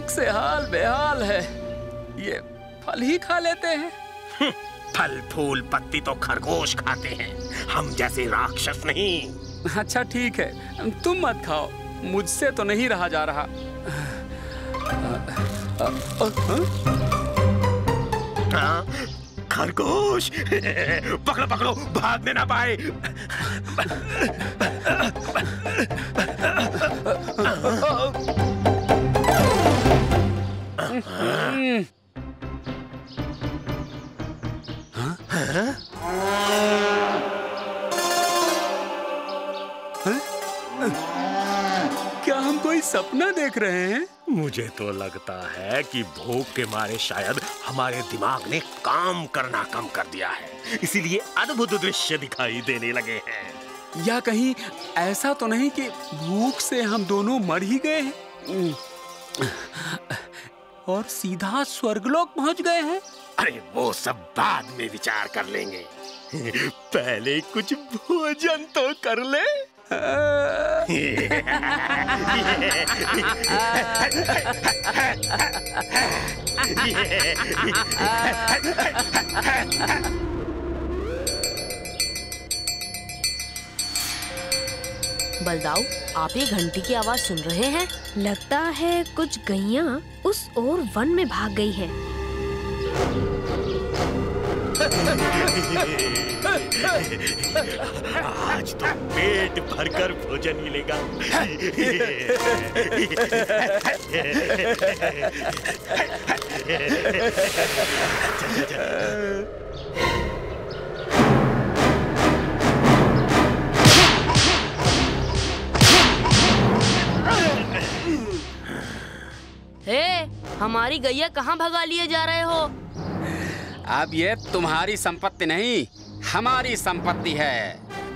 भूख से हाल बेहाल है। ये फल ही खा लेते हैं। फल फूल पत्ती तो खरगोश खाते हैं, हम जैसे राक्षस नहीं। अच्छा ठीक है, तुम मत खाओ, मुझसे तो नहीं रहा जा रहा। खरगोश पकड़ो पकड़ो, भागने ना पाए। क्या हम कोई सपना देख रहे हैं? मुझे तो लगता है कि भूख के मारे शायद हमारे दिमाग ने काम करना कम कर दिया है, इसीलिए अद्भुत दृश्य दिखाई देने लगे हैं। या कहीं ऐसा तो नहीं कि भूख से हम दोनों मर ही गए हैं और सीधा स्वर्गलोक पहुंच गए हैं? अरे वो सब बाद में विचार कर लेंगे, पहले कुछ भोजन तो कर ले। बलदाऊ, आप ये घंटी की आवाज सुन रहे हैं? लगता है कुछ गैया उस ओर वन में भाग गई हैं। आज तो पेट भरकर भोजन मिलेगा। हमारी गैया कहाँ भगा लिए जा रहे हो? अब ये तुम्हारी संपत्ति नहीं, हमारी संपत्ति है।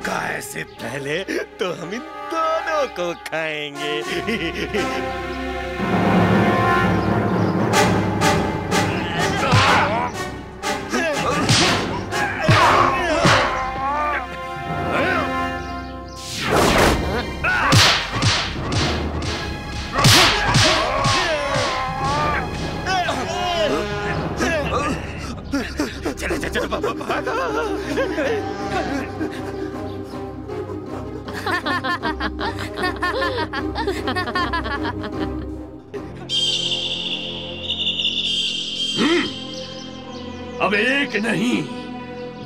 गाय से पहले तो हम इन दोनों को खाएंगे। चलो पापा भागो। अब एक नहीं,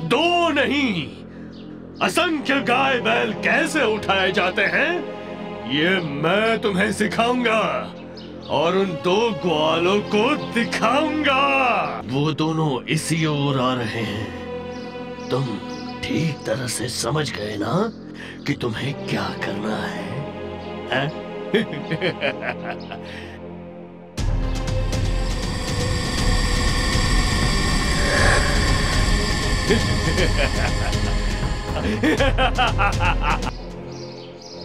दो नहीं, असंख्य गाय बैल कैसे उठाए जाते हैं ये मैं तुम्हें सिखाऊंगा और उन दो ग्वालों को दिखाऊंगा। वो दोनों इसी ओर आ रहे हैं। तुम ठीक तरह से समझ गए ना कि तुम्हें क्या करना है?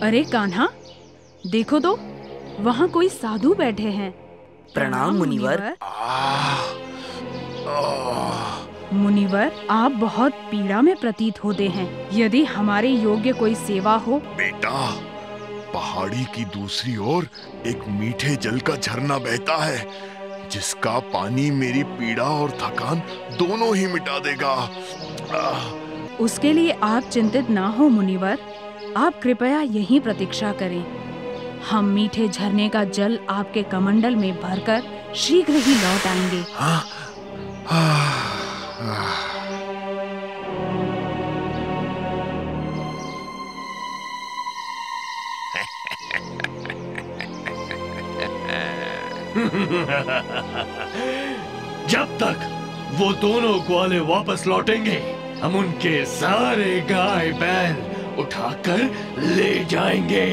अरे कान्हा, देखो तो, वहाँ कोई साधु बैठे हैं। प्रणाम मुनिवर। मुनिवर, आप बहुत पीड़ा में प्रतीत होते हैं। यदि हमारे योग्य कोई सेवा हो। बेटा, पहाड़ी की दूसरी ओर एक मीठे जल का झरना बहता है, जिसका पानी मेरी पीड़ा और थकान दोनों ही मिटा देगा। उसके लिए आप चिंतित ना हो मुनिवर, आप कृपया यहीं प्रतीक्षा करें। हम मीठे झरने का जल आपके कमंडल में भरकर शीघ्र ही लौट आएंगे। जब तक वो दोनों ग्वाले वापस लौटेंगे, हम उनके सारे गाय बैल उठाकर ले जाएंगे।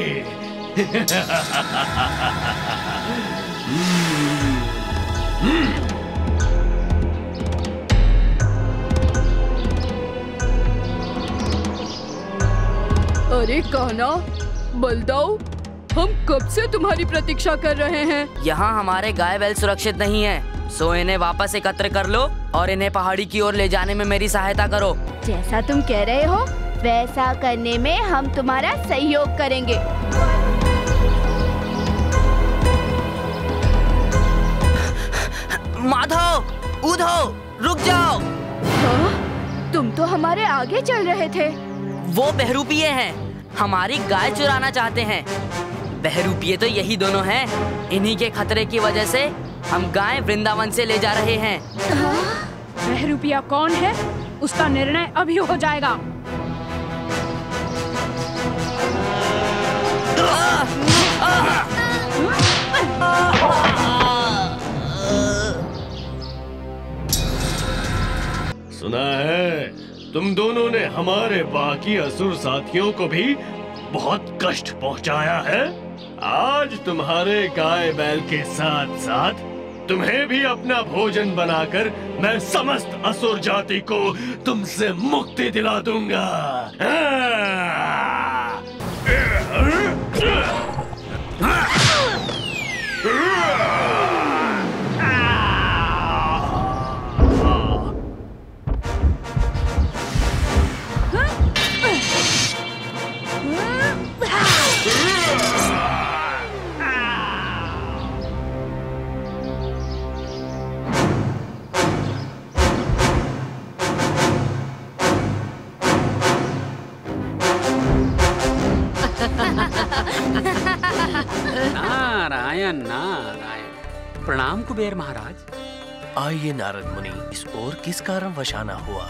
अरे कान्हा, बलदाऊ, हम कब से तुम्हारी प्रतीक्षा कर रहे हैं। यहाँ हमारे गाय बैल सुरक्षित नहीं है, सो इन्हें वापस एकत्र कर लो और इन्हें पहाड़ी की ओर ले जाने में मेरी सहायता करो। जैसा तुम कह रहे हो वैसा करने में हम तुम्हारा सहयोग करेंगे। रुक जाओ। तुम तो हमारे आगे चल रहे थे। वो बहरूपिये हैं, हमारी गाय चुराना चाहते हैं। बहरूपिये तो यही दोनों हैं। इन्हीं के खतरे की वजह से हम गाय वृंदावन से ले जा रहे हैं। बहरूपिया कौन है उसका निर्णय अभी हो जाएगा। सुना है तुम दोनों ने हमारे बाकी असुर साथियों को भी बहुत कष्ट पहुंचाया है। आज तुम्हारे गाय बैल के साथ साथ तुम्हें भी अपना भोजन बनाकर मैं समस्त असुर जाति को तुमसे मुक्ति दिला दूंगा। नारायण नारायण। प्रणाम कुबेर महाराज। आइए नारद मुनि, इस ओर किस कारण वशाना हुआ?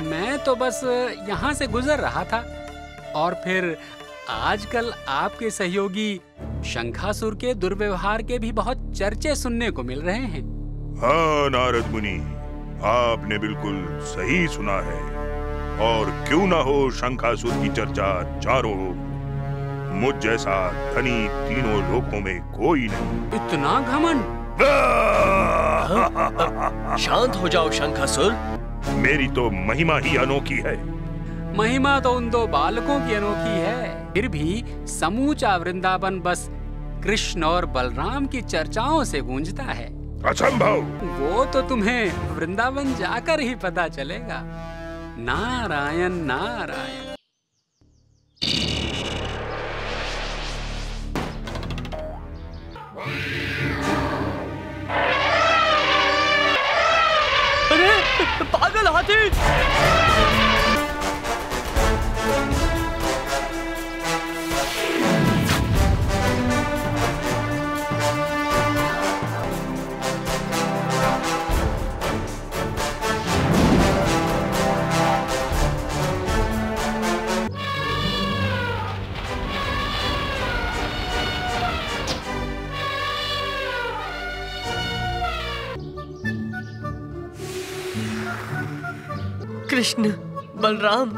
मैं तो बस यहाँ से गुजर रहा था और फिर आजकल आपके सहयोगी शंखासुर के दुर्व्यवहार के भी बहुत चर्चे सुनने को मिल रहे हैं। हाँ नारद मुनि, आपने बिल्कुल सही सुना है। और क्यों ना हो शंखासुर की चर्चा चारों ओर। मुझ जैसा धनी तीनों लोकों में कोई नहीं। इतना घमंड। शांत हो जाओ शंखासुर। मेरी तो महिमा ही अनोखी है। महिमा तो उन दो बालकों की अनोखी है, फिर भी समूचा वृंदावन बस कृष्ण और बलराम की चर्चाओं से गूंजता है। असंभव। वो तो तुम्हें वृंदावन जाकर ही पता चलेगा। नारायण नारायण। अरे पागल हाथी! कृष्ण, बलराम,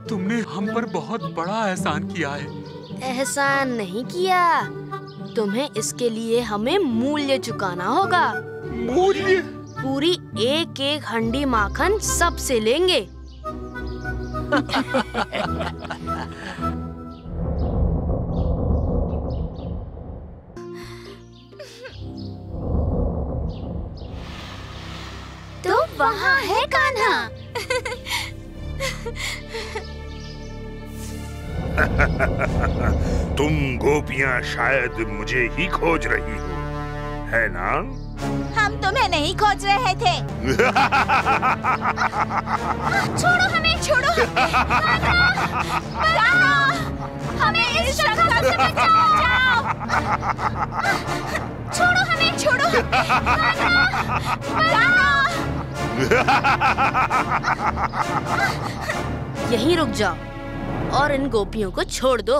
तुमने हम पर बहुत बड़ा एहसान किया है। एहसान नहीं किया, तुम्हें इसके लिए हमें मूल्य चुकाना होगा। मूल्य? पूरी एक एक हंडी माखन सबसे लेंगे। तो वहाँ है कान्हा। तुम गोपियाँ शायद मुझे ही खोज रही हो, है ना? हम तुम्हें नहीं खोज रहे थे। छोड़ो हमें, छोड़ो। हमें इस शंका से बचाओ। छोड़ो हमें, छोड़ो। यहीं रुक जाओ और इन गोपियों को छोड़ दो।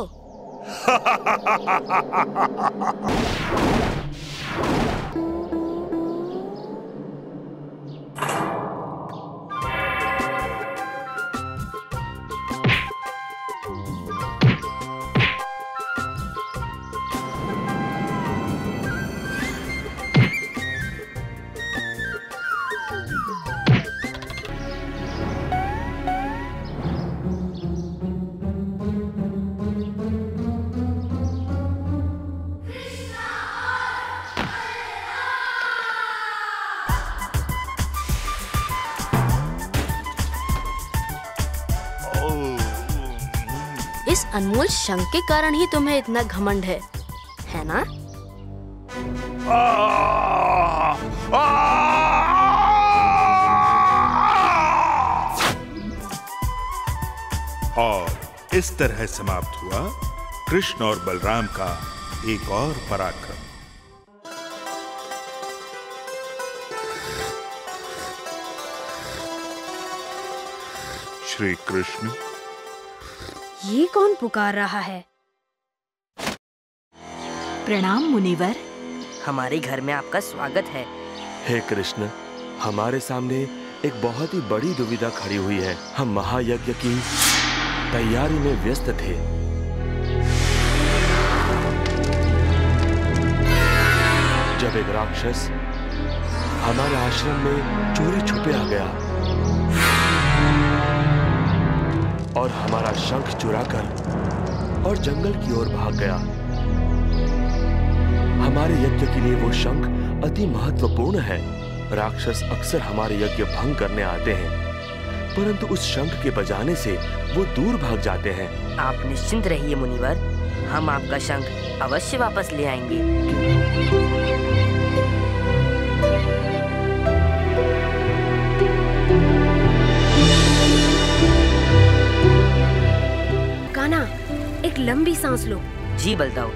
इस अनमोल शंख के कारण ही तुम्हें इतना घमंड है ना? इस तरह समाप्त हुआ कृष्ण और बलराम का एक और पराक्रम। श्री कृष्ण। ये कौन पुकार रहा है? प्रणाम मुनिवर। हमारे घर में आपका स्वागत है। हे कृष्ण, हमारे सामने एक बहुत ही बड़ी दुविधा खड़ी हुई है। हम महायज्ञ की तैयारी में व्यस्त थे। जब एक राक्षस हमारे आश्रम में चोरी छुपे आ गया और हमारा शंख चुराकर और जंगल की ओर भाग गया। हमारे यज्ञ के लिए वो शंख अति महत्वपूर्ण है। राक्षस अक्सर हमारे यज्ञ भंग करने आते हैं, परंतु उस शंख के बजाने से वो दूर भाग जाते हैं। आप निश्चिंत रहिए मुनिवर, हम आपका शंख अवश्य वापस ले आएंगे। कान्हा, एक लंबी सांस लो। जी बलदाऊ।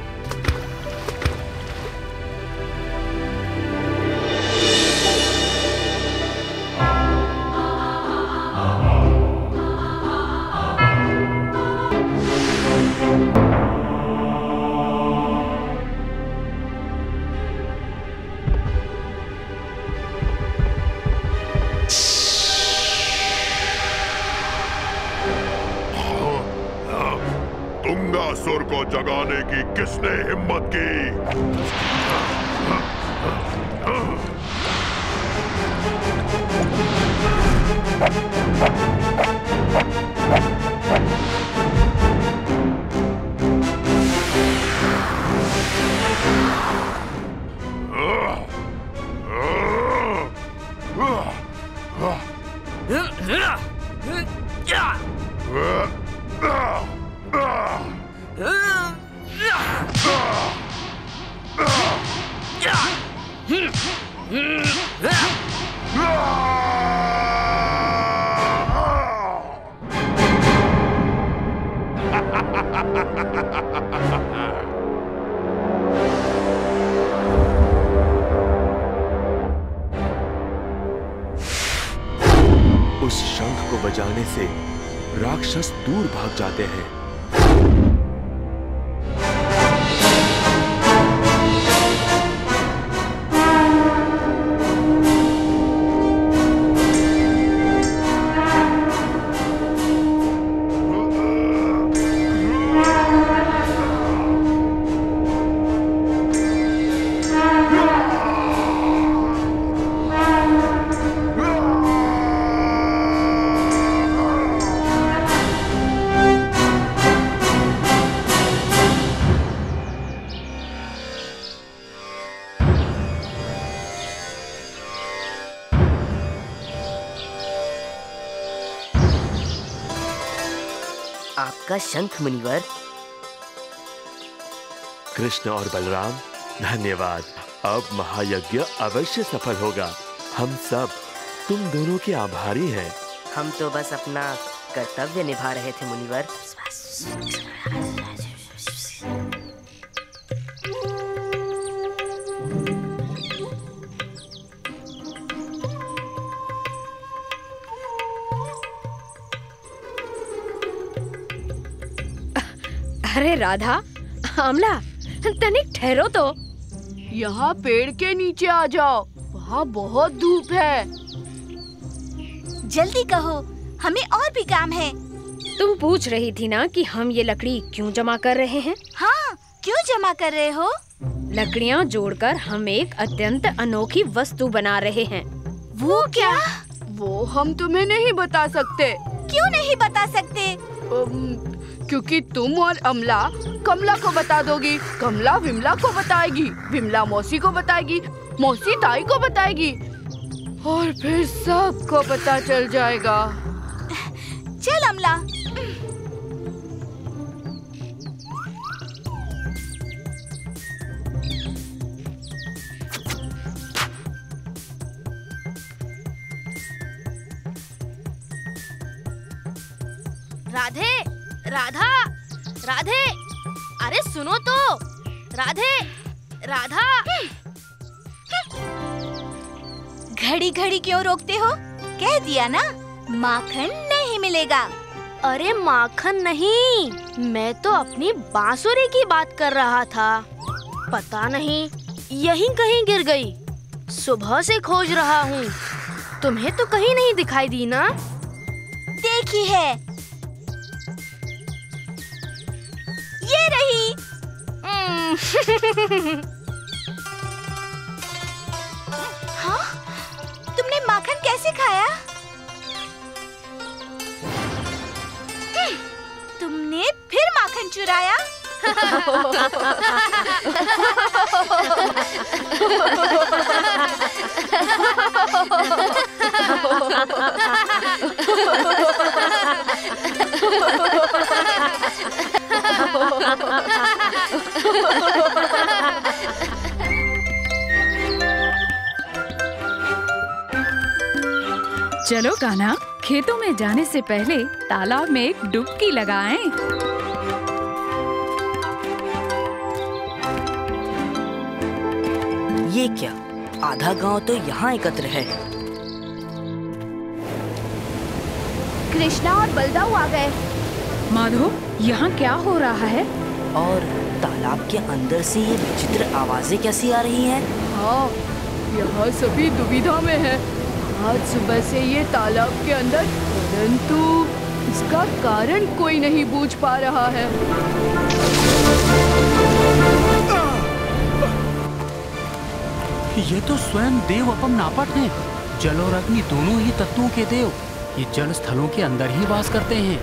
तुंगासुर को जगाने की किसने हिम्मत की? उस शंख को बजाने से राक्षस दूर भाग जाते हैं। आपका शंख मुनिवर। कृष्ण और बलराम, धन्यवाद। अब महायज्ञ अवश्य सफल होगा। हम सब तुम दोनों के आभारी हैं। हम तो बस अपना कर्तव्य निभा रहे थे मुनिवर। अरे राधा, आमला, तनिक ठहरो तो। यहाँ पेड़ के नीचे आ जाओ, वहाँ बहुत धूप है। जल्दी कहो, हमें और भी काम है। तुम पूछ रही थी ना कि हम ये लकड़ी क्यों जमा कर रहे हैं? हाँ, क्यों जमा कर रहे हो? लकड़ियाँ जोड़कर हम एक अत्यंत अनोखी वस्तु बना रहे हैं। वो क्या? वो हम तुम्हें नहीं बता सकते। क्यों नहीं बता सकते? क्योंकि तुम और अमला कमला को बता दोगी, कमला विमला को बताएगी, विमला मौसी को बताएगी, मौसी ताई को बताएगी, और फिर सबको पता चल जाएगा। चल अमला। राधा, राधे, अरे सुनो तो, राधे, राधा। घड़ी घड़ी क्यों रोकते हो? कह दिया ना, माखन नहीं मिलेगा। अरे माखन नहीं, मैं तो अपनी बांसुरी की बात कर रहा था। पता नहीं यहीं कहीं गिर गई। सुबह से खोज रहा हूँ, तुम्हें तो कहीं नहीं दिखाई दी ना? देखी है, ये रही। हाँ? तुमने माखन कैसे खाया? तुमने फिर माखन चुराया? चलो कान्हा, खेतों में जाने से पहले तालाब में एक डुबकी लगाएं। ये क्या, आधा गांव तो यहाँ एकत्र है। कृष्णा और बलदाऊ आ गए। माधो, यहाँ क्या हो रहा है? और तालाब के अंदर से ये विचित्र आवाजें कैसी आ रही हैं? हाँ, यहाँ सभी दुविधा में है। आज सुबह से ये तालाब के अंदर, परंतु इसका कारण कोई नहीं बूझ पा रहा है। ये तो स्वयं देव अपम नापट हैं। जल और अग्नि दोनों ही तत्वों के देव। ये जल स्थलों के अंदर ही वास करते हैं।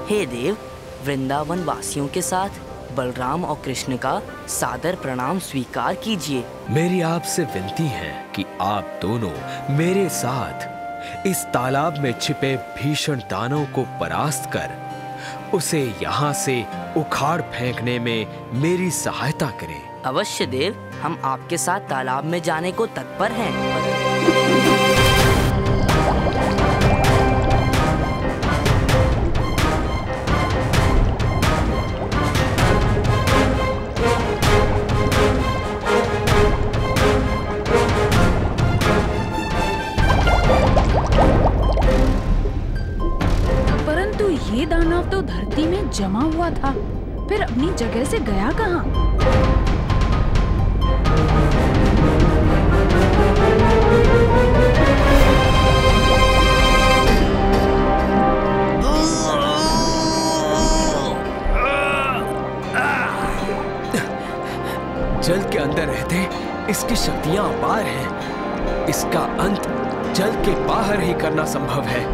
हे देव, वृंदावन वासियों के साथ बलराम और कृष्ण का सादर प्रणाम स्वीकार कीजिए। मेरी आपसे विनती है कि आप दोनों मेरे साथ इस तालाब में छिपे भीषण दानव को परास्त कर उसे यहाँ से उखाड़ फेंकने में मेरी सहायता करें। अवश्य देव, हम आपके साथ तालाब में जाने को तत्पर हैं। परंतु ये दानव तो धरती में जमा हुआ था, फिर अपनी जगह से गया कहाँ? जल के अंदर रहते इसकी शक्तियां अपार हैं। इसका अंत जल के बाहर ही करना संभव है।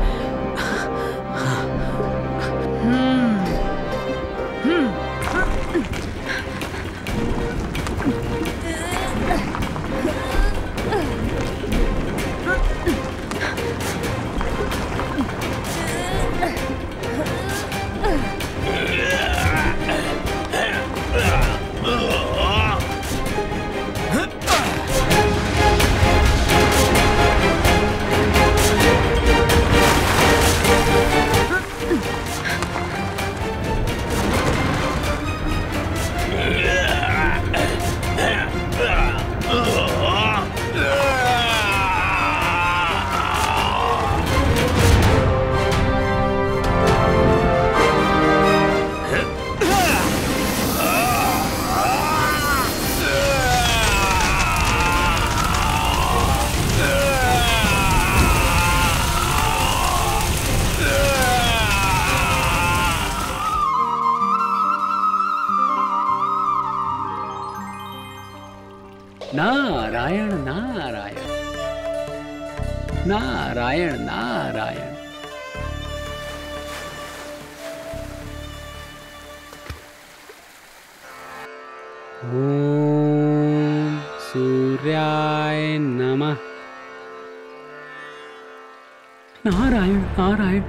नारायण नारायण नारायण नारायण। ओम सूर्याय नमः। नारायण नारायण,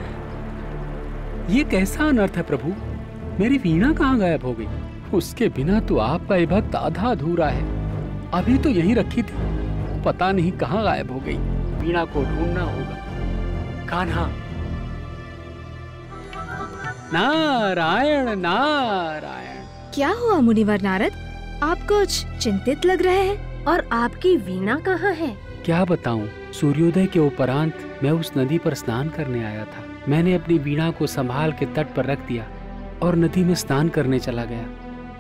ये कैसा अनर्थ है प्रभु? मेरी वीणा कहाँ गायब हो गई? उसके बिना तो आपका ये भक्त आधा अधूरा है। अभी तो यहीं रखी थी, पता नहीं कहाँ गायब हो गई। वीणा को ढूंढना होगा। कान्हा, नारायण नारायण। क्या हुआ मुनिवर नारद? आप कुछ चिंतित लग रहे हैं। और आपकी वीणा कहाँ है? क्या बताऊं, सूर्योदय के उपरांत मैं उस नदी पर स्नान करने आया था। मैंने अपनी वीणा को संभाल के तट पर रख दिया और नदी में स्नान करने चला गया।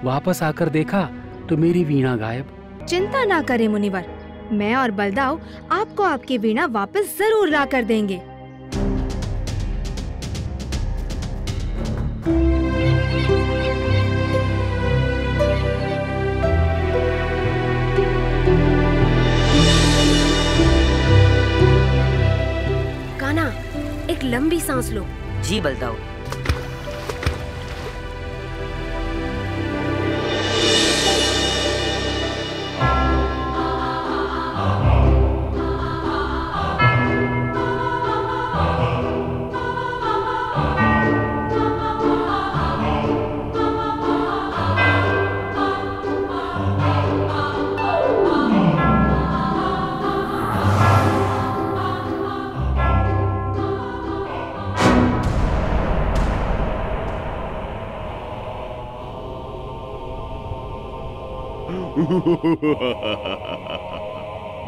वापस आकर देखा तो मेरी वीणा गायब। चिंता ना करें मुनिवर, मैं और बलदाव आपको आपकी वीणा वापस जरूर ला कर देंगे। कान्हा, एक लंबी सांस लो। जी बलदाव।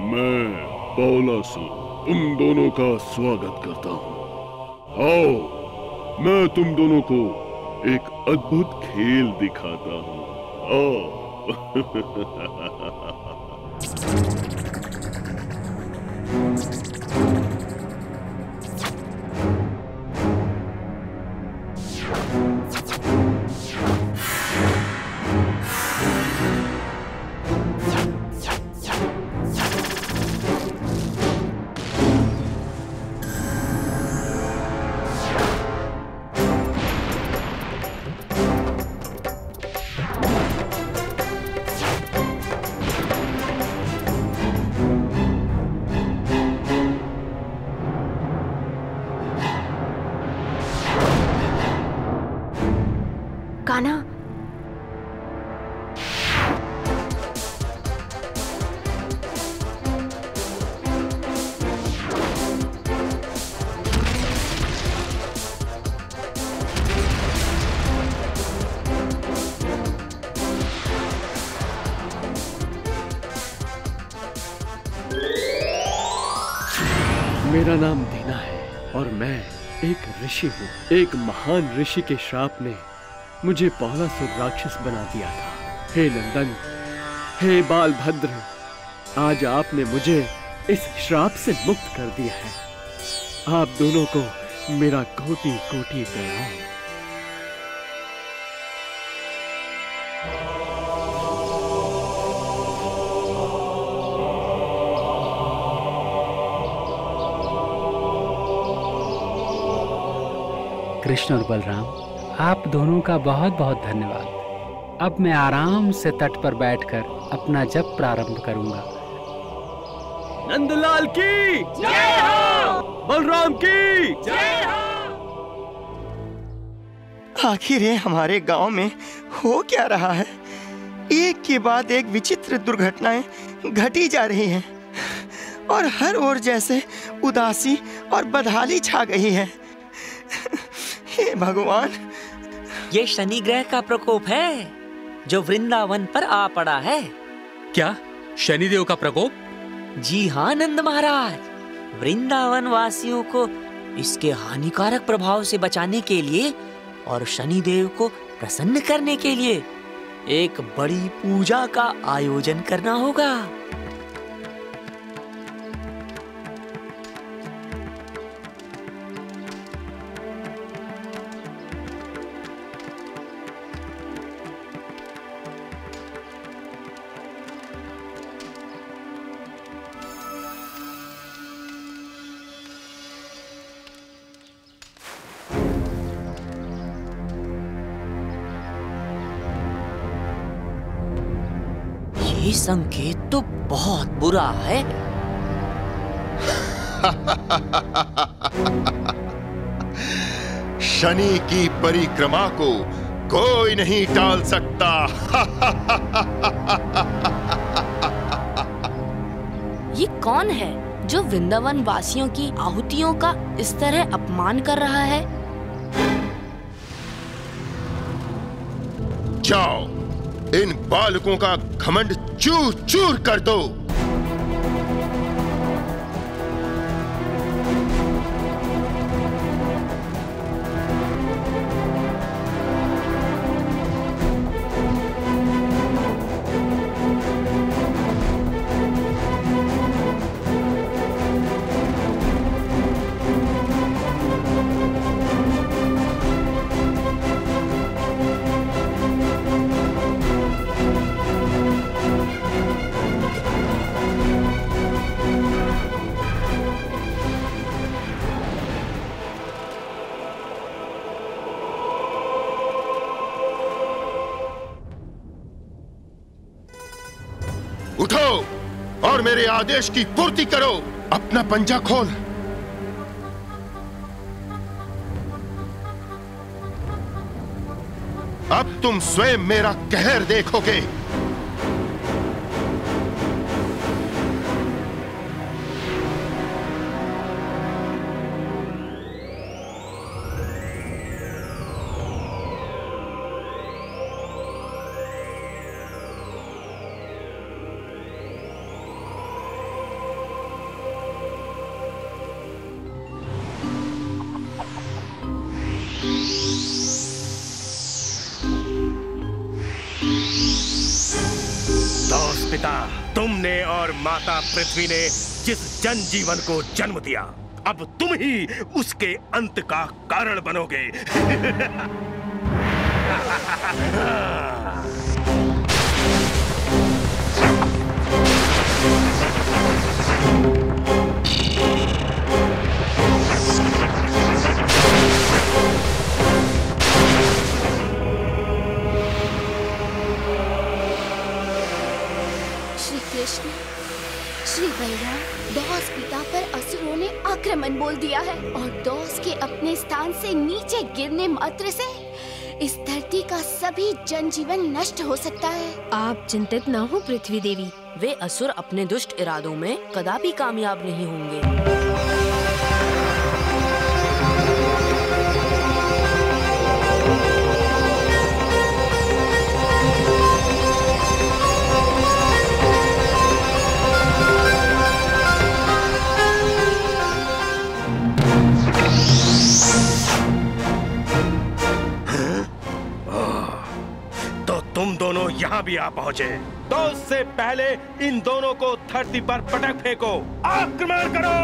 मैं बावलासुर तुम दोनों का स्वागत करता हूँ। आओ, मैं तुम दोनों को एक अद्भुत खेल दिखाता हूँ। आओ। कान्हा, मेरा नाम दीना है और मैं एक ऋषि हूँ। एक महान ऋषि के श्राप ने मुझे बावलासुर राक्षस बना दिया था। हे नंदन, हे बालभद्र, आज आपने मुझे इस श्राप से मुक्त कर दिया है। आप दोनों को मेरा कोटि कोटि प्रणाम। कृष्ण और बलराम, आप दोनों का बहुत बहुत धन्यवाद। अब मैं आराम से तट पर बैठकर अपना जप प्रारंभ करूंगा। नंदलाल की जय हो, बलराम की जय हो। आखिर ये हमारे गांव में हो क्या रहा है? एक के बाद एक विचित्र दुर्घटनाएं घटी जा रही हैं और हर ओर जैसे उदासी और बदहाली छा गई है। हे भगवान, ये शनि ग्रह का प्रकोप है जो वृंदावन पर आ पड़ा है। क्या शनिदेव का प्रकोप? जी हाँ नंद महाराज, वृंदावन वासियों को इसके हानिकारक प्रभाव से बचाने के लिए और शनिदेव को प्रसन्न करने के लिए एक बड़ी पूजा का आयोजन करना होगा। ये संकेत तो बहुत बुरा है। शनि की परिक्रमा को कोई नहीं टाल सकता। ये कौन है जो वृंदावन वासियों की आहुतियों का इस तरह अपमान कर रहा है? जाओ, इन बालकों का घमंड चूर चूर कर दो। उठो और मेरे आदेश की पूर्ति करो। अपना पंजा खोल। अब तुम स्वयं मेरा कहर देखोगे। पिता, तुमने और माता पृथ्वी ने जिस जन जीवन को जन्म दिया, अब तुम ही उसके अंत का कारण बनोगे। कृष्ण, श्री बलराम, दौस पिता पर असुरों ने आक्रमण बोल दिया है और दौस के अपने स्थान से नीचे गिरने मात्र से इस धरती का सभी जनजीवन नष्ट हो सकता है। आप चिंतित न हो पृथ्वी देवी, वे असुर अपने दुष्ट इरादों में कदापि कामयाब नहीं होंगे। तुम दोनों यहाँ भी आ पहुँचे, तो उससे पहले इन दोनों को धरती पर पटक फेंको। आक्रमण करो।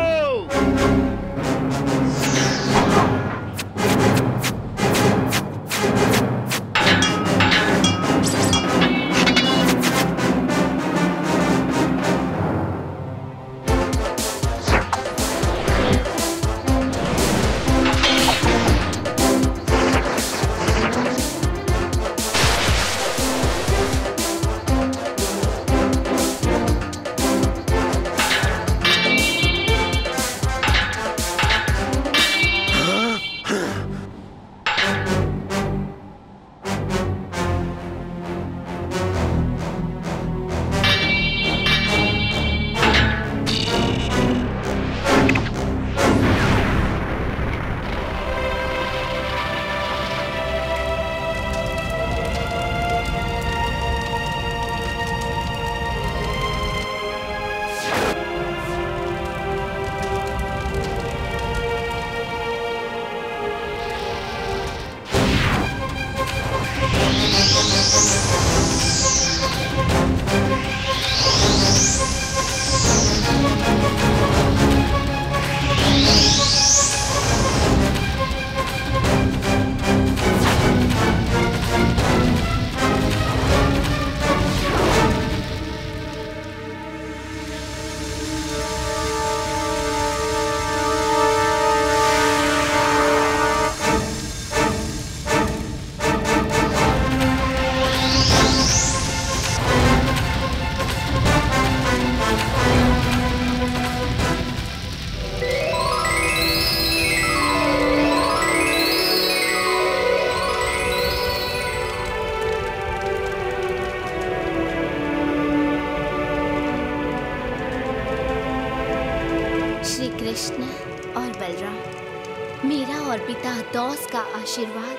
कृष्ण और बलराम, मेरा और पिता दौस का आशीर्वाद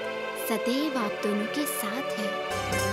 सदैव आप दोनों के साथ है।